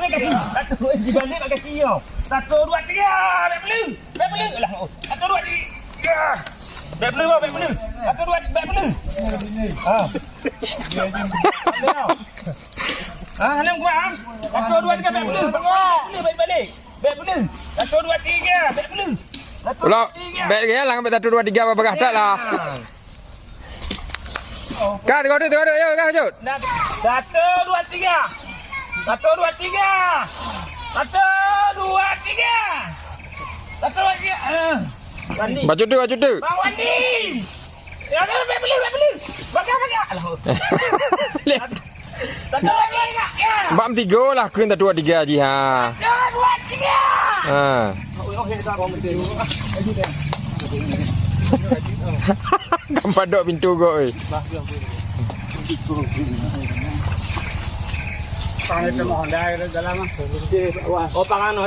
Satu dibalik pakai kaki kau. 1 2 3. Baik belu. Baik belu. Alah. 1 2 3. Baik belu, baik belu. 1 2 baik belu. Ha. Halim kuat. 1 2 3 baik belu. Baik balik. Baik belu. 1 2 3 baik belu. Pula baik dia lang sampai 1 2 3 apa berah tak lah. Kak tengok duk yo kak jut. 1 2 3. 1 2 3. 1 2 3. 1 2 3. Wandi. Baju tu. Bang Wandi. Ya dah baik belu. Bakar. Alah. 1 2 3. Ya. Bam 3 lah kun 1 2 3 ji ha. 1 2 3. Ha. Gambar dok pintu kau oi. Pangan sama Honda dalam. Oh pangan ho.